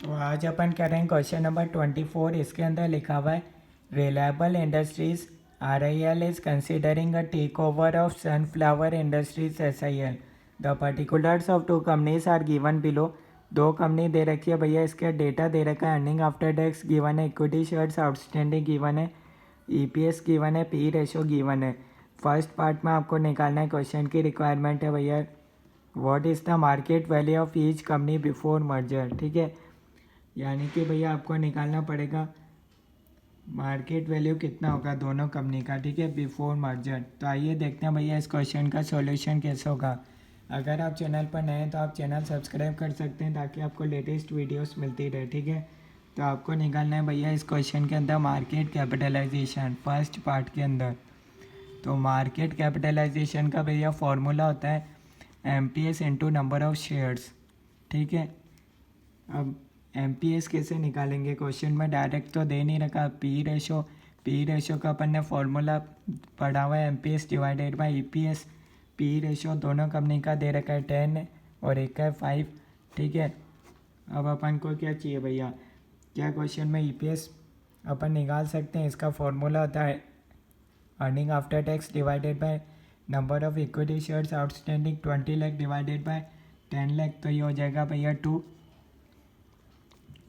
तो आज अपन करेंगे क्वेश्चन नंबर 24। इसके अंदर लिखा हुआ है reliable industries RIL is considering a takeover of sunflower industries SIL। The particulars of two companies are given below. दो कंपनी दे रखी है भैया, इसके डेटा दे रखा है। अर्निंग आफ्टर टैक्स गिवन है, इक्विटी शेयर्स आउटस्टैंडिंग गिवन है, EPS गिवन है, पी रेशो गिवन है। फर्स्ट पार्ट में आपको निकालना है, क्वेश्चन की रिक्वायरमेंट है भैया what is the market value of each company before merger. ठीक है, यानी कि भैया आपको निकालना पड़ेगा मार्केट वैल्यू कितना होगा दोनों कंपनी का, ठीक है, बिफोर मर्जर। तो आइए देखते हैं भैया इस क्वेश्चन का सॉल्यूशन कैसे होगा। अगर आप चैनल पर नए हैं तो आप चैनल सब्सक्राइब कर सकते हैं ताकि आपको लेटेस्ट वीडियोस मिलती रहे, ठीक है। तो आपको निकालना है भैया इस क्वेश्चन के अंदर मार्केट कैपिटलाइजेशन फर्स्ट पार्ट के अंदर। तो मार्केट कैपिटलाइजेशन का भैया फॉर्मूला होता है MPS into number of shares, ठीक है। अब MPS कैसे निकालेंगे, क्वेश्चन में डायरेक्ट तो दे नहीं रखा। पी रेशो का अपन ने फॉर्मूला पढ़ा हुआ है MPS divided by EPS। P ratio दोनों कंपनी का दे रखा है 10 और एक का है 5, ठीक है। अब अपन को क्या चाहिए भैया, क्या क्वेश्चन में EPS अपन निकाल सकते हैं। इसका फॉर्मूला होता है earning after tax divided by number of equity shares outstanding 20 lakh divided by 10 lakh. तो ये हो जाएगा भैया 2,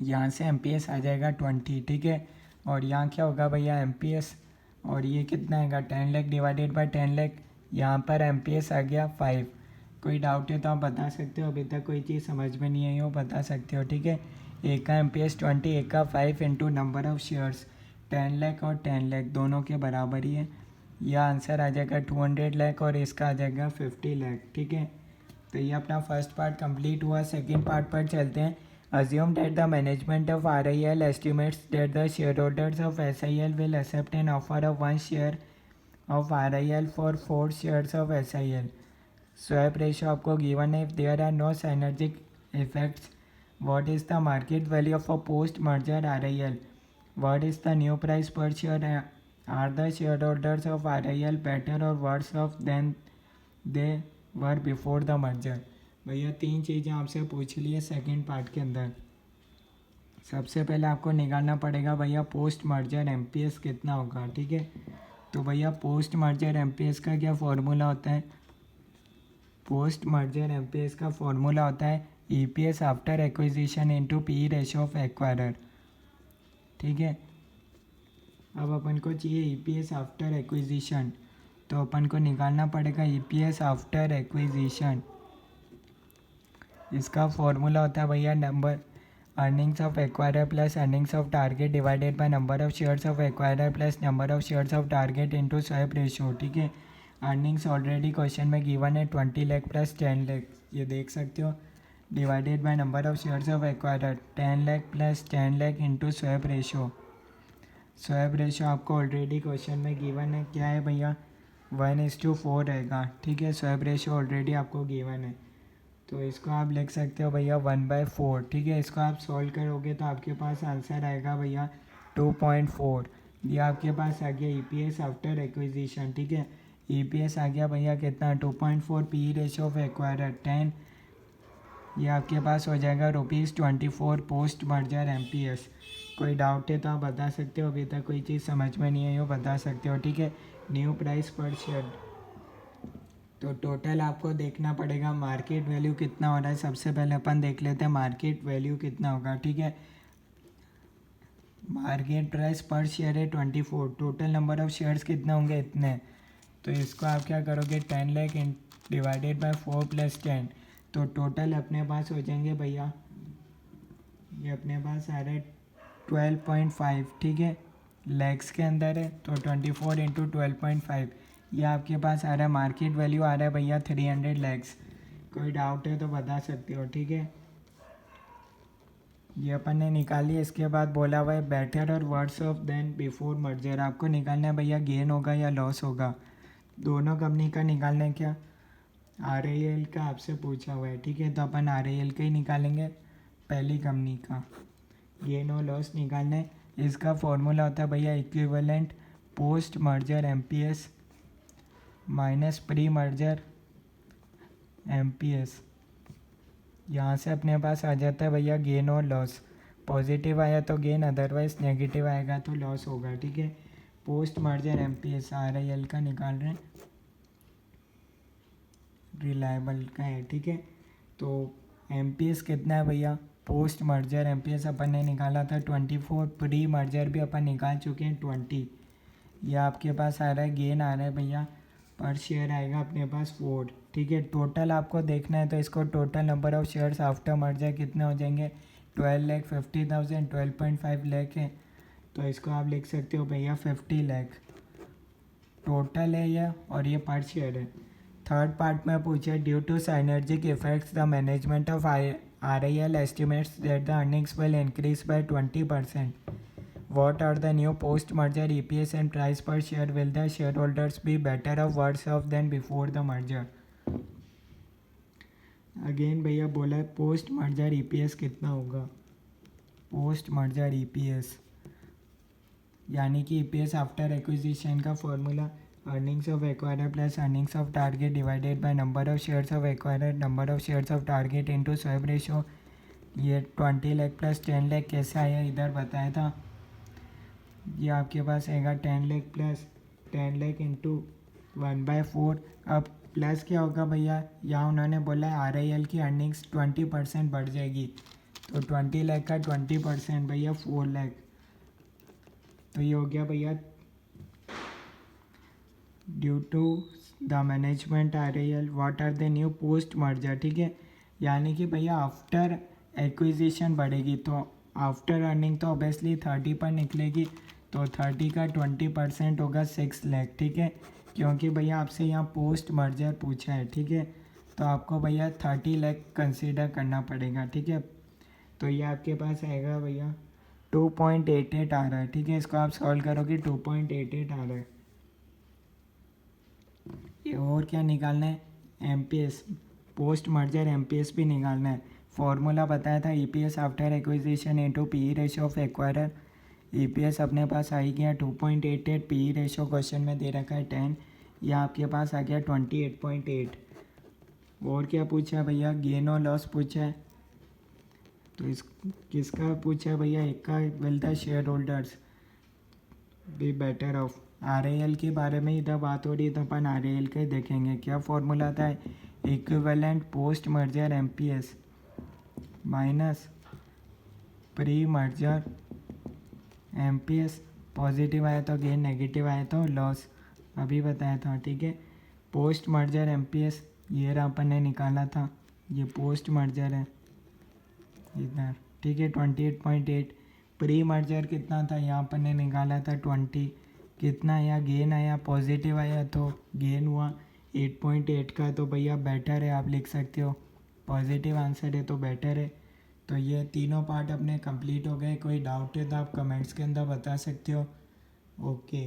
यहाँ से MPS आ जाएगा 20, ठीक है। और यहाँ क्या होगा भैया MPS, और ये कितना आएगा 10 लाख डिवाइडेड बाय 10 लाख। यहाँ पर MPS आ गया 5। कोई डाउट है तो आप बता सकते हो, अभी तक कोई चीज़ समझ में नहीं आई हो बता सकते हो, ठीक है। एक का MPS 20, एक का 5 into number of shares 10 lakh और 10 लाख दोनों के बराबर ही है। यह आंसर आ जाएगा 200 लाख और इसका आ जाएगा 50 लाख, ठीक है। तो ये अपना फर्स्ट पार्ट कंप्लीट हुआ। सेकंड पार्ट पर चलते हैं। Assume that the management of RIL estimates that the shareholders of SIL will accept an offer of 1 share of RIL for 4 shares of SIL. Swap ratio आपको given है. If there are no synergic effects, what is the market value of a post-merger RIL? What is the new price per share? Are the shareholders of RIL better or worse off than they were before the merger? भैया तीन चीज़ें आपसे पूछ ली है second part के अंदर। सबसे पहले आपको निकालना पड़ेगा भैया पोस्ट मर्जर MPS कितना होगा, ठीक है। तो भैया पोस्ट मर्जर MPS का क्या फॉर्मूला होता है, पोस्ट मर्जर MPS का फॉर्मूला होता है EPS after acquisition into P ratio of acquirer, ठीक है। अब अपन को चाहिए EPS आफ्टर एक्विजिशन, तो अपन को निकालना पड़ेगा EPS आफ्टर एक्विजिशन। इसका फॉर्मूला होता है भैया number earnings of acquirer plus earnings of target divided by number of shares of acquirer plus number of shares of target into swap ratio, ठीक है। अर्निंग्स ऑलरेडी क्वेश्चन में given है 20 lakh plus 10 lakh, ये देख सकते हो, divided by number of shares of acquirer 10 lakh plus 10 lakh into swap ratio. Swap ratio आपको already question में गिवन है, क्या है भैया 1:4 रहेगा, ठीक है। स्वैप रेशो ऑलरेडी आपको गिवन है, तो इसको आप लिख सकते हो भैया 1/4, ठीक है। इसको आप सॉल्व करोगे तो आपके पास आंसर आएगा भैया 2.4। ये आपके पास आ गया EPS आफ्टर एक्विजिशन, ठीक है। EPS आ गया भैया कितना 2.4, पी रेशो ऑफ एक्वायरर 10, ये आपके पास हो जाएगा ₹24 पोस्ट मर्जर MPS। कोई डाउट है तो आप बता सकते हो, अभी तक कोई चीज़ समझ में नहीं आई हो बता सकते हो, ठीक है। न्यू प्राइस पर शेयर, तो टोटल आपको देखना पड़ेगा मार्केट वैल्यू कितना हो रहा है। सबसे पहले अपन देख लेते हैं मार्केट वैल्यू कितना होगा, ठीक है। मार्केट प्राइस पर शेयर है 24, टोटल नंबर ऑफ शेयर्स कितने होंगे इतने। तो इसको आप क्या करोगे 10 लाख डिवाइडेड बाय 4 प्लस 10, तो टोटल अपने पास हो जाएंगे भैया, ये अपने पास आ रहा है 12.5, ठीक है। लैक्स के अंदर है तो 24 इंटू 12.5, ये आपके पास आ रहा है मार्केट वैल्यू आ रहा है भैया 300 लैक्स। कोई डाउट है तो बता सकते हो, ठीक है। ये अपन ने निकाली। इसके बाद बोला हुआ है बेटर और worse off than before merger, आपको निकालना है भैया गेन होगा या लॉस होगा। दोनों कंपनी का निकालना है, क्या RIL का आपसे पूछा हुआ है, ठीक है। तो अपन RIL का ही निकालेंगे, पहली कंपनी का गेन और लॉस निकालना है। इसका फॉर्मूला होता है भैया equivalent post merger MPS minus pre merger MPS। यहाँ से अपने पास आ जाता है भैया गेन और लॉस। पॉजिटिव आया तो गेन, अदरवाइज नेगेटिव आएगा तो लॉस होगा। ठीक है, पोस्ट मर्जर एमपीएस RIL का निकाल रहे हैं, रिलायबल का है। ठीक है, तो एमपीएस कितना है भैया, पोस्ट मर्जर एमपीएस अपन ने निकाला था 24, प्री मर्जर भी अपन निकाल चुके हैं 20। ये आपके पास आ रहा है, गेन आ रहा है भैया, पर शेयर आएगा अपने पास 4। ठीक है, टोटल आपको देखना है तो इसको total number of shares after merger कितने हो जाएंगे, 12,50,000, 12.5 लाख है, तो इसको आप लिख सकते हो भैया 50 लाख टोटल है ये, और ये पर शेयर है। थर्ड पार्ट में पूछे, due to synergic effects the management of RIL estimates that the earnings will increase by 20%. What are the new post-merger EPS and price per share? Will the shareholders be better or worse off than before the merger? Again भैया बोला है post merger EPS कितना होगा, post merger EPS यानी कि EPS after acquisition का formula earnings of acquirer plus earnings of target divided by number of shares of acquirer, number of shares of target into swap ratio. ये 20 lakh plus 10 lakh कैसे आया इधर बताया था, ये आपके पास आएगा 10 लाख प्लस 10 लाख इंटू 1/4। अब प्लस क्या होगा भैया, यहाँ उन्होंने बोला है RIL की अर्निंग्स 20% बढ़ जाएगी, तो 20 लाख का 20% भैया 4 लाख, तो ये हो गया भैया due to the management RIL what are the new post merger. ठीक है, यानी कि भैया आफ्टर एक्विजिशन बढ़ेगी, तो आफ्टर अर्निंग तो ऑब्वियसली 30 पर निकलेगी, तो 30 का 20% होगा 6 लाख। ठीक है, क्योंकि भैया आपसे यहाँ पोस्ट मर्जर पूछा है। ठीक है, तो आपको भैया 30 लाख कंसीडर करना पड़ेगा। ठीक है, तो ये आपके पास आएगा भैया 2.88 आ रहा है। ठीक है, इसको आप सॉल्व करोगे 2.88 आ रहा है। ये और क्या निकालना है, एमपीएस, पोस्ट मर्जर एमपीएस भी निकालना है। फॉर्मूला बताया था EPS after acquisition into PE ratio of acquirer. EPS अपने पास आ गया 2.88, PE रेशियो क्वेश्चन में दे रखा है 10, यह आपके पास आ गया 28.8। और क्या पूछा है भैया, गेन और लॉस पूछा है, तो इस किसका पूछा है भैया, एक का, will the share holders be better of. RIL के बारे में इधर बात हो रही है तो अपन RIL का ही देखेंगे। क्या फॉर्मूला था, equivalent post merger MPS minus pre merger MPS, positive आया तो गेन, नेगेटिव आया तो लॉस, अभी बताया था। ठीक है, पोस्ट मर्जर एमपीएस ये रहा अपन ने निकाला था, ये पोस्ट मर्जर है इधर। ठीक है, 28.8। प्री मर्जर कितना था, यहाँ अपन ने निकाला था 20, कितना आया, गेन आया, पॉजिटिव आया तो गेन हुआ 8.8 का, तो भैया बेटर है, आप लिख सकते हो पॉजिटिव आंसर है तो बेटर है। तो ये तीनों पार्ट अपने कंप्लीट हो गए। कोई डाउट है तो आप कमेंट्स के अंदर बता सकते हो। ओके।